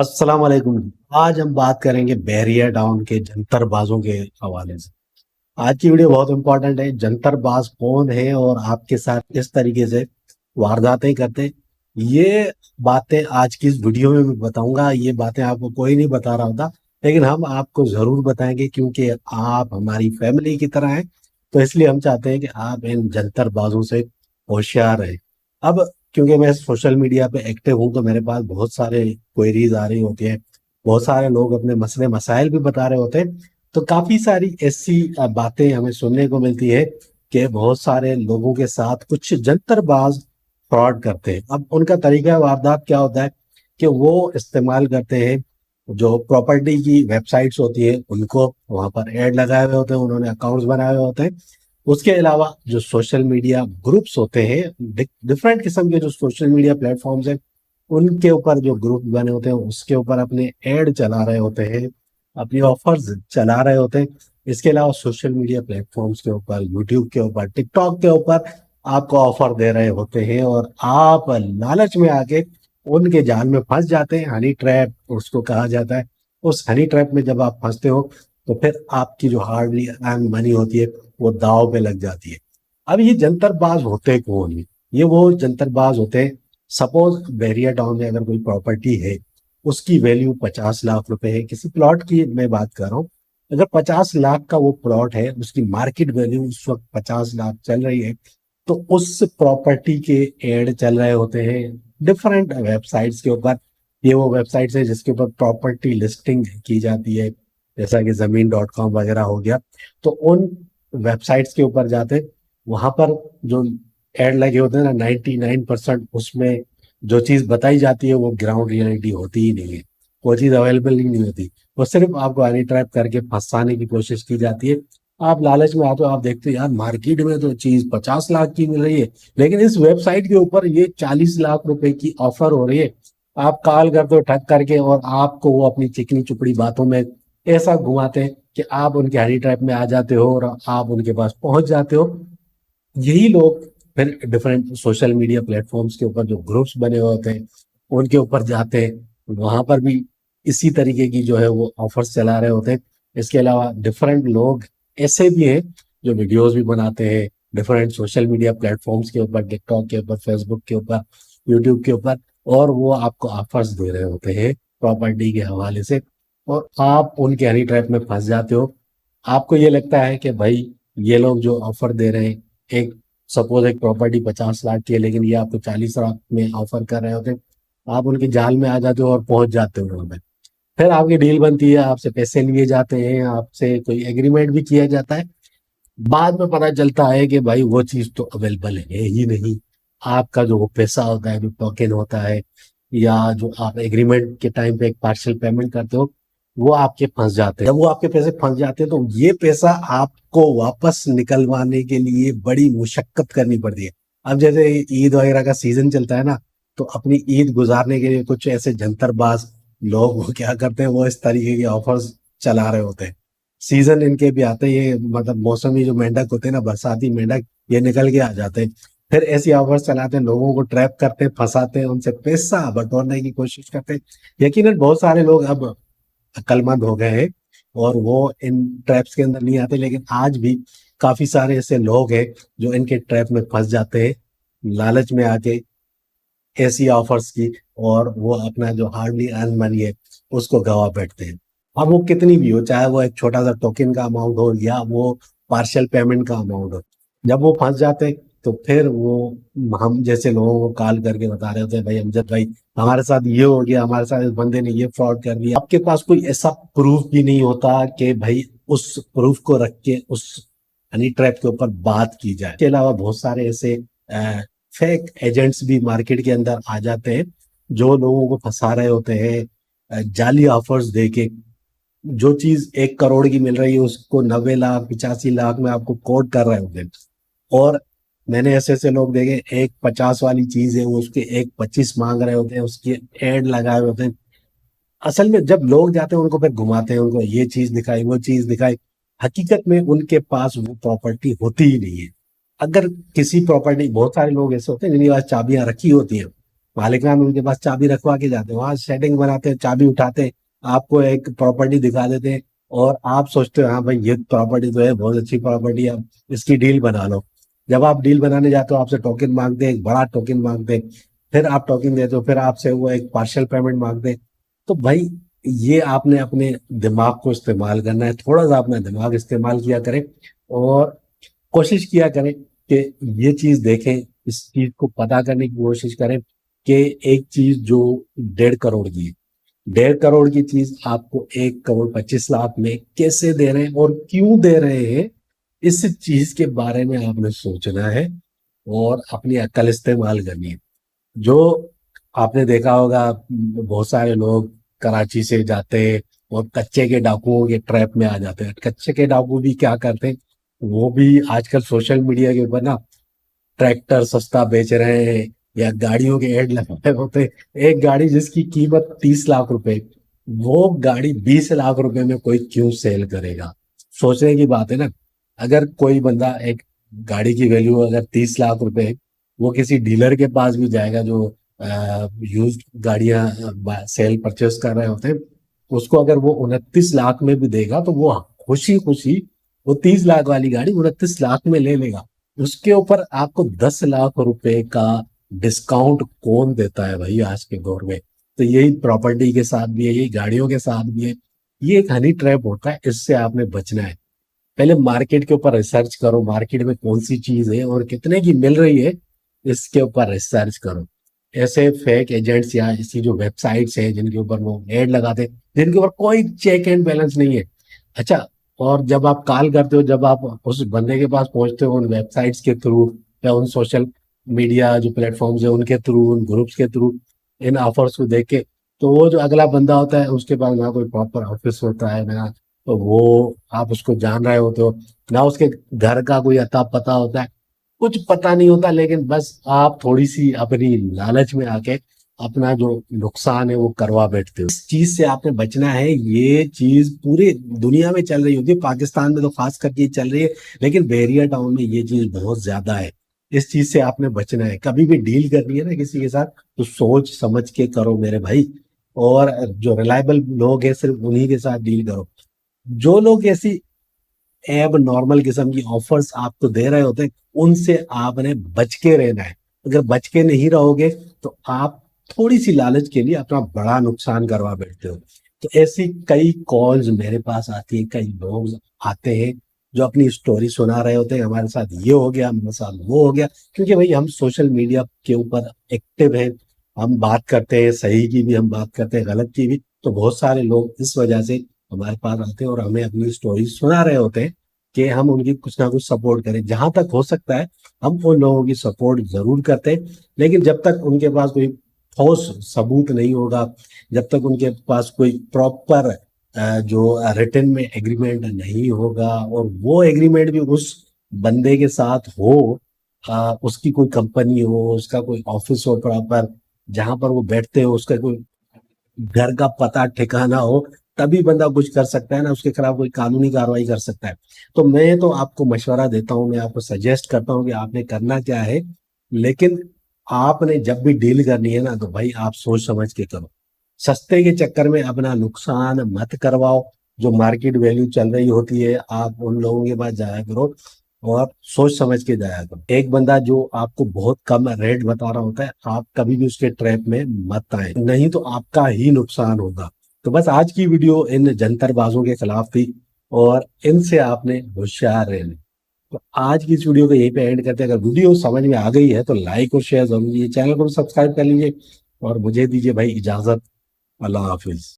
अस्सलाम वालेकुम। आज हम बात करेंगे बैरिया टाउन के जंतरबाजों के हवाले से। आज की वीडियो बहुत इंपॉर्टेंट है। जंतरबाज कौन है और आपके साथ किस तरीके से वारदातें करते हैं, ये बातें आज की इस वीडियो में मैं बताऊंगा। ये बातें आपको कोई नहीं बता रहा होता, लेकिन हम आपको जरूर बताएंगे क्योंकि आप हमारी फैमिली की तरह हैं। तो इसलिए हम चाहते हैं कि आप इन जंतरबाजों से होशियार रहें। अब क्योंकि मैं सोशल मीडिया पे एक्टिव हूँ तो मेरे पास बहुत सारे क्वेरीज आ रही होती है। बहुत सारे लोग अपने मसले मसाइल भी बता रहे होते हैं। तो काफी सारी ऐसी बातें हमें सुनने को मिलती है कि बहुत सारे लोगों के साथ कुछ जंतरबाज फ्रॉड करते हैं। अब उनका तरीका वारदात क्या होता है कि वो इस्तेमाल करते हैं जो प्रॉपर्टी की वेबसाइट्स होती है उनको, वहां पर एड लगाए हुए होते हैं, उन्होंने अकाउंट्स बनाए हुए होते हैं। उसके अलावा जो सोशल मीडिया ग्रुप्स होते हैं, डिफरेंट किस्म के जो सोशल मीडिया प्लेटफॉर्म्स हैं उनके ऊपर जो ग्रुप बने होते हैं उसके ऊपर अपने एड चला रहे होते हैं, अपनी ऑफर्स चला रहे होते हैं। इसके अलावा सोशल मीडिया प्लेटफॉर्म्स के ऊपर, यूट्यूब के ऊपर, टिकटॉक के ऊपर आपको ऑफर दे रहे होते हैं और आप लालच में आके उनके जाल में फंस जाते हैं। हनी ट्रैप उसको कहा जाता है। उस हनी ट्रैप में जब आप फंसते हो तो फिर आपकी जो हार्डली अर्न मनी होती है वो दाव पे लग जाती है। अब ये जंतरबाज होते कौन है? ये वो जंतरबाज होते हैं। सपोज बैरिया टाउन में अगर कोई प्रॉपर्टी है, उसकी वैल्यू 50 लाख रुपए है। किसी प्लॉट की मैं बात कर रहा हूँ। अगर 50 लाख का वो प्लॉट है, उसकी मार्केट वैल्यू उस वक्त 50 लाख चल रही है, तो उस प्रॉपर्टी के एड चल रहे होते हैं डिफरेंट वेबसाइट्स के ऊपर। ये वो वेबसाइट्स है जिसके ऊपर प्रॉपर्टी लिस्टिंग की जाती है, जैसा कि जमीन.com वगैरह हो गया। तो उन वेबसाइट्स के ऊपर जाते, वहां पर जो एड लगे होते हैं ना, 99% उसमें जो चीज बताई जाती है वो ग्राउंड रियलिटी होती ही नहीं है। वो चीज अवेलेबल ही नहीं होती। वो सिर्फ आपको हनी ट्रैप करके फंसाने की कोशिश की जाती है। आप लालच में आते हो, आप देखते हो यार मार्केट में तो चीज 50 लाख की मिल रही है, लेकिन इस वेबसाइट के ऊपर ये 40 लाख रुपए की ऑफर हो रही है। आप कॉल करते हो ठग करके और आपको वो अपनी चिकनी चुपड़ी बातों में ऐसा घुमाते हैं कि आप उनके हनी ट्रैप में आ जाते हो और आप उनके पास पहुंच जाते हो। यही लोग फिर डिफरेंट सोशल मीडिया प्लेटफॉर्म्स के ऊपर जो ग्रुप्स बने हुए होते हैं उनके ऊपर जाते हैं, वहां पर भी इसी तरीके की जो है वो ऑफर्स चला रहे होते हैं। इसके अलावा डिफरेंट लोग ऐसे भी हैं जो वीडियोस भी बनाते हैं डिफरेंट सोशल मीडिया प्लेटफॉर्म्स के ऊपर, टिकटॉक के ऊपर, फेसबुक के ऊपर, यूट्यूब के ऊपर, और वो आपको ऑफर्स दे रहे होते हैं प्रॉपर्टी के हवाले से, और आप उनके हनी ट्रैप में फंस जाते हो। आपको ये लगता है कि भाई ये लोग जो ऑफर दे रहे हैं, एक सपोज एक प्रॉपर्टी 50 लाख की है लेकिन ये आपको 40 लाख में ऑफर कर रहे होते हैं। आप उनके जाल में आ जाते हो और पहुंच जाते हो वहां पे। फिर आपकी डील बनती है, आपसे पैसे लिए जाते हैं, आपसे कोई एग्रीमेंट भी किया जाता है। बाद में पता चलता है कि भाई वो चीज तो अवेलेबल है ही नहीं। आपका जो वो पैसा होता है, जो टोकन होता है, या जो आप एग्रीमेंट के टाइम पे एक पार्शियल पेमेंट करते हो, वो आपके फंस जाते हैं। जब वो आपके पैसे फंस जाते हैं तो ये पैसा आपको वापस निकलवाने के लिए बड़ी मुशक्कत करनी पड़ती है। अब जैसे ईद वगैरह का सीजन चलता है ना, तो अपनी ईद गुजारने के लिए कुछ ऐसे जंतरबाज लोग वो क्या करते हैं, वो इस तरीके के ऑफर्स चला रहे होते हैं। सीजन इनके भी आते हैं, ये मतलब मौसमी जो मेंढक होते हैं ना, बरसाती मेंढक, ये निकल के आ जाते हैं। फिर ऐसी ऑफर्स चलाते हैं, लोगों को ट्रैप करते हैं, फंसाते हैं, उनसे पैसा बटोरने की कोशिश करते हैं। यकीनन बहुत सारे लोग अब अक्लमंद हो गए हैं और वो इन ट्रैप्स के अंदर नहीं आते, लेकिन आज भी काफी सारे ऐसे लोग हैं जो इनके ट्रैप में फंस जाते हैं लालच में आके ऐसी ऑफर्स की, और वो अपना जो हार्डली अर्न मनी है उसको गवा बैठते हैं। अब वो कितनी भी हो, चाहे वो एक छोटा सा टोकन का अमाउंट हो या वो पार्शियल पेमेंट का अमाउंट हो, जब वो फंस जाते हैं तो फिर वो हम जैसे लोगों को कॉल करके बता रहे होते हैं, भाई अमजद भाई हमारे साथ ये हो गया, हमारे साथ इस बंदे ने ये फ्रॉड कर दिया। आपके पास कोई ऐसा प्रूफ भी नहीं होता कि भाई उस प्रूफ को रख के उस हनी ट्रैप के ऊपर बात की जाए। इसके अलावा बहुत सारे ऐसे फेक एजेंट्स भी मार्केट के अंदर आ जाते हैं जो लोगों को फंसा रहे होते हैं जाली ऑफर्स देके। जो चीज 1 करोड़ की मिल रही है उसको 90 लाख, 85 लाख में आपको कोट कर रहे होते हैं। और मैंने ऐसे ऐसे लोग देखे, एक 50 वाली चीज है वो उसके एक 25 मांग रहे होते हैं, उसके एड लगाए होते हैं। असल में जब लोग जाते हैं उनको फिर घुमाते हैं, उनको ये चीज दिखाई, वो चीज दिखाई। हकीकत में उनके पास वो प्रॉपर्टी होती ही नहीं है। अगर किसी प्रॉपर्टी, बहुत सारे लोग ऐसे होते हैं जिनके पास चाबियां रखी होती हैं, मालिकान उनके पास चाबी रखवा के जाते हैं, वहां सेटिंग बनाते हैं, चाबी उठाते हैं, आपको एक प्रॉपर्टी दिखा देते हैं, और आप सोचते हो हाँ भाई ये प्रॉपर्टी तो है, बहुत अच्छी प्रॉपर्टी है, इसकी डील बना लो। जब आप डील बनाने जाते हो आपसे टोकन मांगते हैं, एक बड़ा टोकन मांगते हैं, फिर आप टोकन देते हो, फिर आपसे वो एक पार्शियल पेमेंट मांगते हैं। तो भाई ये आपने अपने दिमाग को इस्तेमाल करना है, थोड़ा सा अपना दिमाग इस्तेमाल किया करें, और कोशिश किया करें कि ये चीज देखें, इस चीज को पता करने की कोशिश करें कि एक चीज जो 1.5 करोड़ की है, 1.5 करोड़ की चीज आपको 1 करोड़ 25 लाख में कैसे दे रहे हैं और क्यों दे रहे हैं, इस चीज के बारे में आपने सोचना है और अपनी अक्ल इस्तेमाल करनी है। जो आपने देखा होगा, बहुत सारे लोग कराची से जाते हैं और कच्चे के डाकुओं के ट्रैप में आ जाते हैं। कच्चे के डाकू भी क्या करते हैं, वो भी आजकल सोशल मीडिया के ऊपर ना ट्रैक्टर सस्ता बेच रहे हैं या गाड़ियों के ऐड लगाए होते हैं। एक गाड़ी जिसकी कीमत 30 लाख रुपए, वो गाड़ी 20 लाख रुपए में कोई क्यों सेल करेगा? सोचने की बात है ना। अगर कोई बंदा एक गाड़ी की वैल्यू अगर 30 लाख रुपए है, वो किसी डीलर के पास भी जाएगा जो यूज गाड़ियां सेल परचेस कर रहे होते हैं, उसको अगर वो 29 लाख में भी देगा तो वो खुशी खुशी वो 30 लाख वाली गाड़ी 29 लाख में ले लेगा। उसके ऊपर आपको 10 लाख रुपए का डिस्काउंट कौन देता है भाई आज के दौर में? तो यही प्रॉपर्टी के साथ भी है, यही गाड़ियों के साथ भी है। ये एक हनी ट्रैप होता है, इससे आपने बचना है। पहले मार्केट के ऊपर रिसर्च करो, मार्केट में कौन सी चीज है और कितने की मिल रही है, इसके ऊपर रिसर्च करो। ऐसे फेक एजेंट्स या ऐसी जो वेबसाइट्स हैं जिनके ऊपर वो एड लगाते हैं, जिनके ऊपर कोई चेक एंड बैलेंस नहीं है। अच्छा, और जब आप कॉल करते हो, जब आप उस बंदे के पास पहुंचते हो उन वेबसाइट्स के थ्रू या उन सोशल मीडिया जो प्लेटफॉर्म्स है उनके थ्रू, उन ग्रुप्स के थ्रू, इन ऑफर्स को देख के, तो वो जो अगला बंदा होता है उसके पास ना कोई प्रॉपर ऑफिस होता है ना, तो वो आप उसको जान रहे होते हो ना, उसके घर का कोई अता पता होता है, कुछ पता नहीं होता। लेकिन बस आप थोड़ी सी अपनी लालच में आके अपना जो नुकसान है वो करवा बैठते हो। इस चीज से आपने बचना है। ये चीज पूरी दुनिया में चल रही होती है, पाकिस्तान में तो खास करके चल रही है, लेकिन बैरियर टाउन में ये चीज बहुत ज्यादा है। इस चीज से आपने बचना है। कभी भी डील करनी है ना किसी के साथ, तो सोच समझ के करो मेरे भाई। और जो रिलायबल लोग हैं सिर्फ उन्हीं के साथ डील करो। जो लोग ऐसी एब नॉर्मल किस्म की ऑफर्स आपको दे रहे होते हैं, उनसे आपने बच के रहना है। अगर बच के नहीं रहोगे तो आप थोड़ी सी लालच के लिए अपना बड़ा नुकसान करवा बैठते हो। तो ऐसी कई कॉल्स मेरे पास आती है, कई लोग आते हैं जो अपनी स्टोरी सुना रहे होते हैं, हमारे साथ ये हो गया, हमारे साथ वो हो गया। क्योंकि भाई हम सोशल मीडिया के ऊपर एक्टिव हैं, हम बात करते हैं, सही की भी हम बात करते हैं, गलत की भी। तो बहुत सारे लोग इस वजह से हमारे पास आते हैं और हमें अपनी स्टोरी सुना रहे होते हैं कि हम उनकी कुछ ना कुछ सपोर्ट करें। जहां तक हो सकता है हम उन लोगों की सपोर्ट जरूर करते हैं, लेकिन जब तक उनके पास कोई ठोस सबूत नहीं होगा, जब तक उनके पास कोई प्रॉपर जो रिटन में एग्रीमेंट नहीं होगा, और वो एग्रीमेंट भी उस बंदे के साथ हो, उसकी कोई कंपनी हो, उसका कोई ऑफिस हो प्रॉपर, जहां पर वो बैठते हो उसका कोई घर का पता ठिकाना हो, तभी बंदा कुछ कर सकता है ना, उसके खिलाफ कोई कानूनी कार्रवाई कर सकता है। तो मैं तो आपको मशवरा देता हूँ, मैं आपको सजेस्ट करता हूँ कि आपने करना क्या है। लेकिन आपने जब भी डील करनी है ना, तो भाई आप सोच समझ के करो। सस्ते के चक्कर में अपना नुकसान मत करवाओ। जो मार्केट वैल्यू चल रही होती है आप उन लोगों के पास जाया करो, और सोच समझ के जाया करो। एक बंदा जो आपको बहुत कम रेट बता रहा होता है, आप कभी भी उसके ट्रैप में मत आए, नहीं तो आपका ही नुकसान होगा। तो बस आज की वीडियो इन जंतरबाजों के खिलाफ थी, और इनसे आपने होशियार रहना। तो आज की इस वीडियो को यहीं पे एंड करते हैं। अगर वीडियो समझ में आ गई है तो लाइक और शेयर जरूर कीजिए, चैनल को सब्सक्राइब कर लीजिए, और मुझे दीजिए भाई इजाजत। अल्लाह हाफिज।